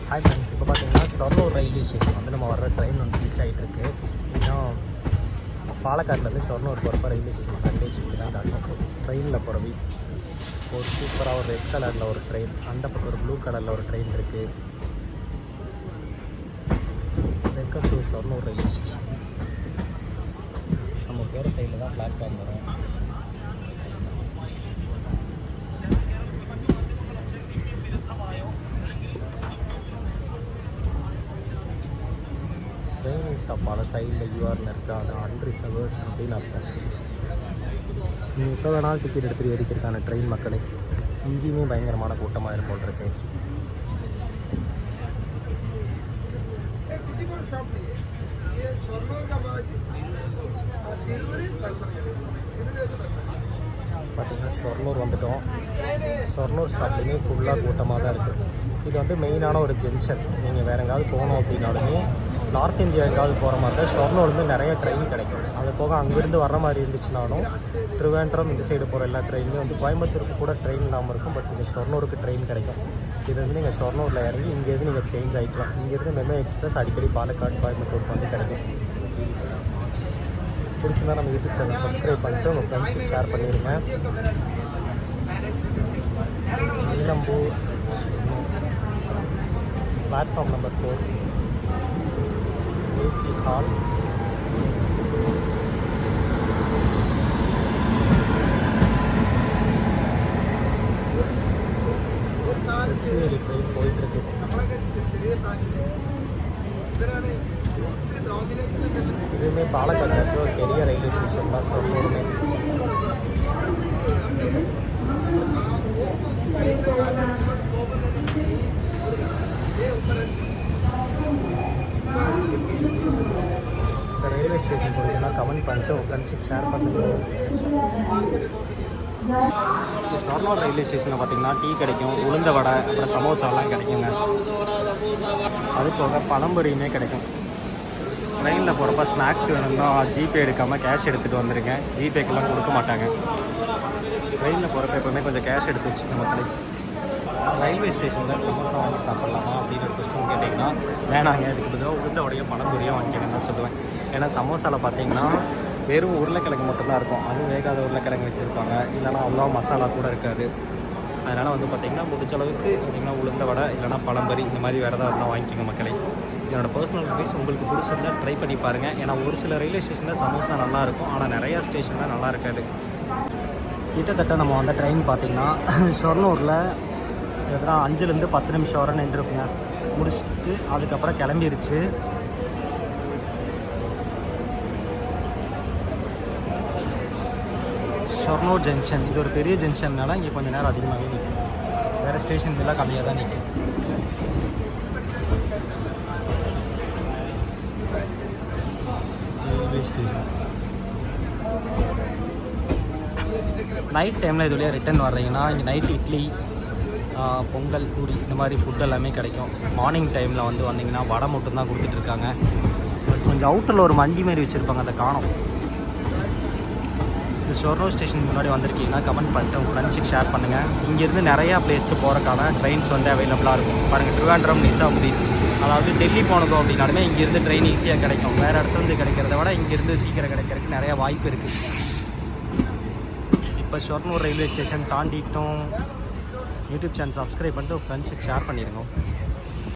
Hi friends, இப்போ பார்த்தீங்கன்னா ஷொர்னூர் railway station வந்து நம்ம வர்ற ட்ரெயின் வந்து ரீச் ஆகிட்டுருக்கு. இன்னும் பாலக்காட்லேருந்து ஷொர்னூர் போகிறப்ப ரயில்வே ஸ்டேஷன் பேக்கேஜ் இப்படி தான் காட்டும். ட்ரெயினில் போகிறவி ஒரு சூப்பராக ஒரு ரெட் கலரில் ஒரு ட்ரெயின், அந்த பக்கம் ஒரு ப்ளூ கலரில் ஒரு ட்ரெயின் இருக்குது. Welcome to Shoranur railway station. நம்ம போகிற சைடில் தான் பிளாட்ஃபார்ம் வரும். ட்ரெயின் டப்பால் சைடில் யூஆர்னு இருக்குது. அது அன்ரிசர்வ்டு அப்படின்னு அர்த்தம். நீங்கள் இப்போ வேணாலும் டிக்கெட் எடுத்துகிட்டு ஏறிக்கிறதுக்கான ட்ரெயின் மக்களே. இங்கேயுமே பயங்கரமான கூட்டமாக இருக்கும் இருக்கு. பார்த்திங்கன்னா ஷொர்னூர் வந்துவிட்டோம். ஷொர்னூர் ஸ்டாப்லேயுமே ஃபுல்லாக கூட்டமாக தான் இருக்குது. இது வந்து மெயினான ஒரு ஜங்ஷன். நீங்கள் வேறு எங்கேயாவது போகணும் அப்படின்னாலுமே நார்த் இந்தியா எங்காவது போகிற மாதிரி தான் ஷொர்னூர்லேருந்து நிறைய ட்ரெயின் கிடைக்கும். அது போக அங்கேருந்து வர்ற மாதிரி இருந்துச்சுனாலும் திருவேண்டரம் இந்த சைடு போகிற எல்லா ட்ரெயினுமே வந்து கோயம்புத்தூருக்கு கூட ட்ரெயின் இல்லாமல் இருக்கும். பட் இங்கே ஷொர்னூருக்கு ட்ரெயின் கிடைக்கும். இது வந்து நீங்கள் ஷொர்னூரில் இறங்கி இங்கேருந்து நீங்கள் சேஞ்ச் ஆகிக்கலாம். இங்கேருந்து மெமோ எக்ஸ்பிரஸ் அடிக்கடி பாலக்காடு கோயம்புத்தூருக்கு வந்து கிடைக்கும். பிடிச்சிருந்தா நம்ம யூடியூப் சேனல் சப்ஸ்கிரைப் பண்ணிட்டு உங்கள் ஃப்ரெண்ட்ஸுக்கு ஷேர் பண்ணிடுங்க. Nilambur platform number 4 AC hall. திருச்சிவேலி ட்ரெயின் போயிட்டுருக்கு. இதுவுமே பாலக்காடு இருக்கிற ஒரு பெரிய ரயில்வே ஸ்டேஷன் தான் ஷொர்னூருமே. இந்த ரயில்வே ஸ்டேஷன் போயிட்டுனா கமெண்ட் பண்ணிட்டு உங்கள் ஃப்ரெண்ட்ஸுக்கு ஷேர் பண்ணுங்கள். ஷொர்னூர் ரயில்வே ஸ்டேஷனில் பார்த்தீங்கன்னா டீ கிடைக்கும், உளுந்த வடை, அப்புறம் சமோசாலாம் கிடைக்குங்க. அது போக பழம்பொரியுமே கிடைக்கும். ட்ரெயினில் போகிறப்ப ஸ்நாக்ஸ் வேணும்னா ஜிபே எடுக்காமல் கேஷ் எடுத்துகிட்டு வந்திருக்கேன். ஜிபேக்கெல்லாம் கொடுக்க மாட்டாங்க. ட்ரெயினில் போகிறப்ப எப்போவுமே கொஞ்சம் கேஷ் எடுத்து வச்சுக்கோங்க மக்களே. ரயில்வே ஸ்டேஷனில் சமோசா வாங்கி சாப்பிட்லாமா அப்படின்னு ஒரு கொஸ்டின் கேட்டிங்கன்னா வேணாங்க. அதுக்கு பதிலாக உளுந்த உடைய பழம்பொரியும் வாங்கிக்கணும்னு தான் சொல்லுவேன். ஏன்னா சமோசாவில் பார்த்தீங்கன்னா வெறும் உருளைக்கிழங்கு மட்டும்தான் இருக்கும். அதுவும் வேகாத உருளைக்கிழங்கு வச்சுருப்பாங்க. இல்லைனா அவ்வளோ மசாலா கூட இருக்காது. அதனால் வந்து பார்த்திங்கன்னா முடிஞ்ச அளவுக்கு பார்த்திங்கன்னா உளுந்த வடை இல்லைனா பழம்பொரி இந்த மாதிரி வேறு ஏதாவது இருந்தால் வாங்கிக்கோங்க மக்களே. என்னோடய பர்சனல் ரிவ்யூஸ் உங்களுக்கு பிடிச்சிருந்தா ட்ரை பண்ணி பாருங்கள். ஏன்னா ஒரு சில ரயில்வே ஸ்டேஷனில் சமோசா நல்லாயிருக்கும், ஆனால் நிறையா ஸ்டேஷனில் நல்லா இருக்காது. கிட்டத்தட்ட நம்ம வந்த ட்ரெயின் பார்த்திங்கன்னா ஷொர்னூரில் எதனா 5லேருந்து 10 நிமிஷம் வரை நின்றுருக்குங்க. முடிச்சுட்டு அதுக்கப்புறம் கிளம்பிருச்சு. ஷொர்னூர் ஜங்ஷன் இது ஒரு பெரிய ஜங்ஷன்னால இங்கே கொஞ்சம் நேரம் அதிகமாகவே நிற்கும். வேறு ஸ்டேஷன்லாம் கம்மியாக தான் நிற்கும். ரயில்வே ஸ்டேஷன் நைட் டைமில் இது வழியாக ரிட்டன் வர்றீங்கன்னா இங்கே நைட் இட்லி, பொங்கல், பூரி இந்த மாதிரி ஃபுட் எல்லாமே கிடைக்கும். மார்னிங் டைமில் வந்து வந்தீங்கன்னா வடை மட்டும்தான் கொடுத்துட்ருக்காங்க. கொஞ்சம் அவுட்டரில் ஒரு மண்டி மாதிரி வச்சுருப்பாங்க, அதை காணும். இந்த ஷொர்னூர் ஸ்டேஷன் முன்னாடி வந்திருக்கீங்கன்னா கமெண்ட் பண்ணிட்டு உங்கள் ஃப்ரெண்ட்ஸுக்கு ஷேர் பண்ணுங்கள். இங்கேருந்து நிறையா பிளேஸ்க்கு போகிறக்கான ட்ரெயின்ஸ் வந்து அவைலபிளாக இருக்கும். பாருங்கள், திருவேண்டரம், நிசாமுதீன், அதாவது டெல்லி போனதோ அப்படின்னாலுமே இங்கேருந்து ட்ரெயின் ஈஸியாக கிடைக்கும். வேறு இடத்துலேருந்து கிடைக்கிறத விட இங்கேருந்து சீக்கிரம் கிடைக்கிறதுக்கு நிறையா வாய்ப்பு இருக்குது. இப்போ ஷொர்னூர் ரயில்வே ஸ்டேஷன் தாண்டிட்டோம். யூடியூப் சேனல் சப்ஸ்கிரைப் பண்ணிட்டு ஃப்ரெண்ட்ஸுக்கு ஷேர் பண்ணிடுங்க.